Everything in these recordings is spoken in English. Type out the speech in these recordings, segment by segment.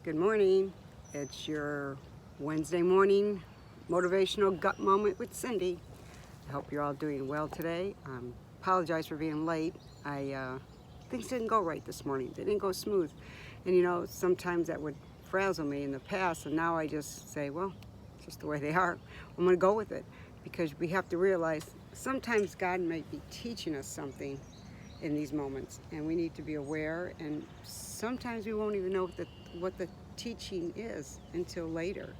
Good morning. It's your Wednesday morning motivational gut moment with Cindy. I hope you're all doing well today. Apologize for being late. Things didn't go right this morning. They didn't go smooth. And sometimes that would frazzle me in the past, and now I just say, well, it's just the way they are. I'm going to go with it, because we have to realize sometimes God may be teaching us something in these moments, and we need to be aware, and sometimes we won't even know what the teaching is until later.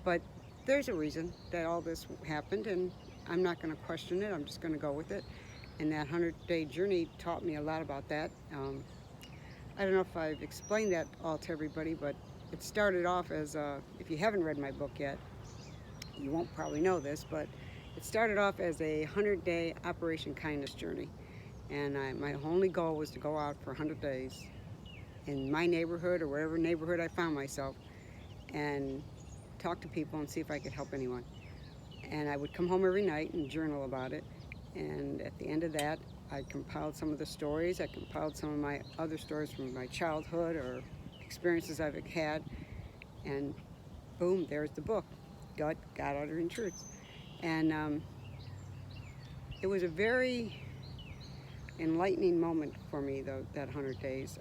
But there's a reason that all this happened, and I'm not going to question it. I'm just going to go with it. And that 100-day journey taught me a lot about that. I don't know if I've explained that all to everybody, but it started off as, if you haven't read my book yet, you won't probably know this, but it started off as a 100-day Operation Kindness journey. And my only goal was to go out for 100 days in my neighborhood or wherever neighborhood I found myself and talk to people and see if I could help anyone. And I would come home every night and journal about it. And at the end of that, I compiled some of the stories. I compiled some of my other stories from my childhood or experiences I've had. And boom, there's the book, God Uttering Truths. And it was a very enlightening moment for me, though, that 100 days.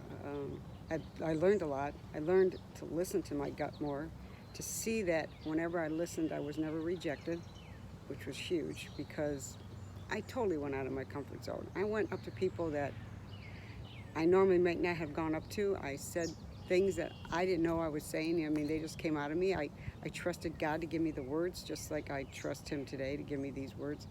I learned a lot. I learned to listen to my gut more, to see that whenever I listened, I was never rejected, which was huge, because I totally went out of my comfort zone. I went up to people that I normally might not have gone up to. I said things that I didn't know I was saying. I mean, they just came out of me. I trusted God to give me the words, just like I trust Him today to give me these words.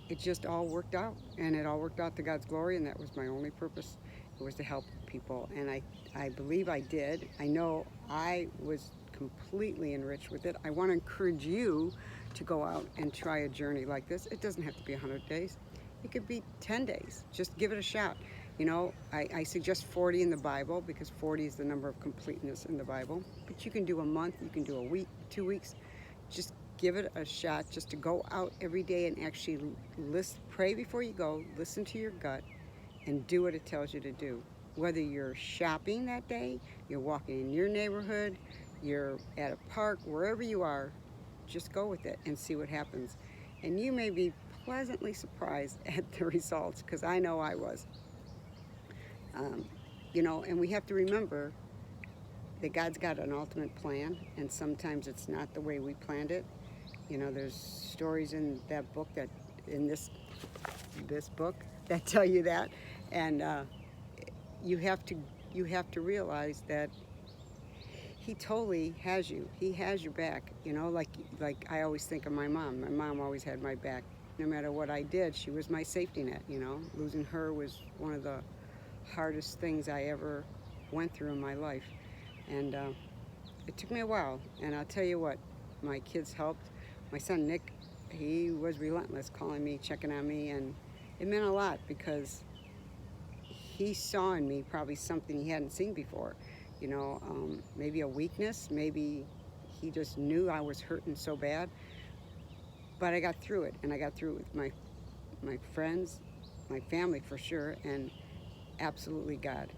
It just all worked out, and it all worked out to God's glory, and that was my only purpose. It was to help people, and I believe I did. I know I was completely enriched with it. I want to encourage you to go out and try a journey like this. It doesn't have to be 100 days. It could be 10 days. Just give it a shot. I suggest 40 in the Bible, because 40 is the number of completeness in the Bible. But you can do a month, you can do a week, 2 weeks. Just give it a shot, just to go out every day and actually pray before you go, listen to your gut, and do what it tells you to do. Whether you're shopping that day, you're walking in your neighborhood, you're at a park, wherever you are, just go with it and see what happens. And you may be pleasantly surprised at the results, because I know I was. And we have to remember that God's got an ultimate plan, and sometimes it's not the way we planned it. There's stories in that book, in this book, that tell you that, and you have to realize that He totally has you. He has your back. Like I always think of my mom. My mom always had my back. No matter what I did, she was my safety net. Losing her was one of the hardest things I ever went through in my life, and it took me a while. And I'll tell you what, my kids helped. My son Nick, he was relentless, calling me, checking on me, and it meant a lot, because he saw in me probably something he hadn't seen before. Maybe a weakness, maybe he just knew I was hurting so bad. But I got through it, and I got through it with my friends, my family for sure, and absolutely God.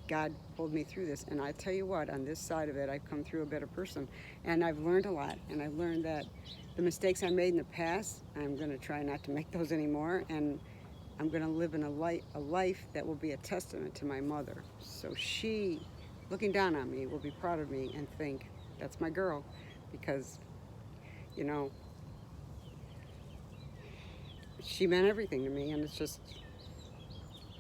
God pulled me through this, and I tell you what, on this side of it, I've come through a better person, and I've learned a lot. And I've learned that the mistakes I made in the past, I'm going to try not to make those anymore, and I'm going to live in a life that will be a testament to my mother. So she, looking down on me, will be proud of me and think, that's my girl, because she meant everything to me, and it's just.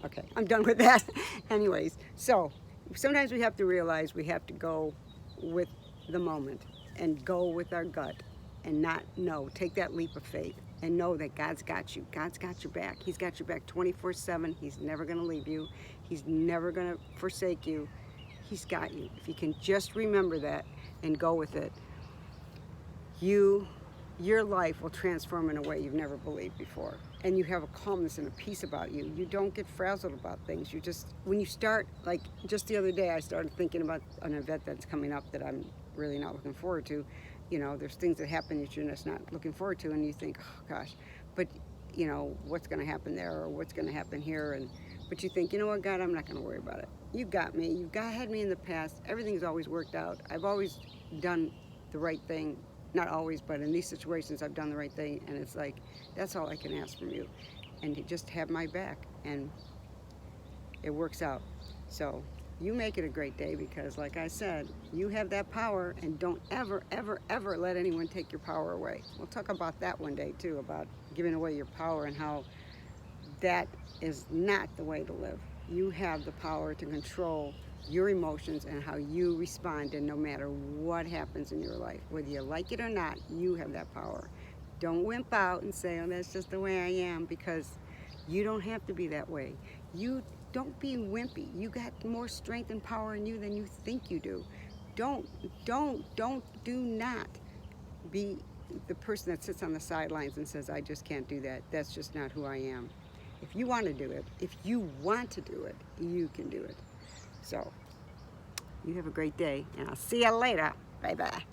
Okay, I'm done with that. Anyways, so sometimes we have to realize we have to go with the moment and go with our gut and not take that leap of faith and know that God's got you. God's got your back. He's got your back 24/7. He's never going to leave you. He's never going to forsake you. He's got you. If you can just remember that and go with it, your life will transform in a way you've never believed before. And you have a calmness and a peace about you. You don't get frazzled about things. When you start, like just the other day, I started thinking about an event that's coming up that I'm really not looking forward to. There's things that happen that you're just not looking forward to, and you think, oh gosh, but what's going to happen there, or what's going to happen here, But you think, you know what, God, I'm not going to worry about it. You got me. You've had me in the past. Everything's always worked out. I've always done the right thing. Not always, but in these situations, I've done the right thing. And it's like, that's all I can ask from you. And you just have my back. And it works out. So you make it a great day because, like I said, you have that power, and don't ever, ever, ever let anyone take your power away. We'll talk about that one day, too, about giving away your power and how that is not the way to live. You have the power to control your emotions and how you respond, and no matter what happens in your life, whether you like it or not, you have that power. Don't wimp out and say, oh, that's just the way I am, because you don't have to be that way. You don't be wimpy. You got more strength and power in you than you think you do. Do not be the person that sits on the sidelines and says, I just can't do that. That's just not who I am. If you want to do it, you can do it. So, you have a great day, and I'll see you later. Bye-bye.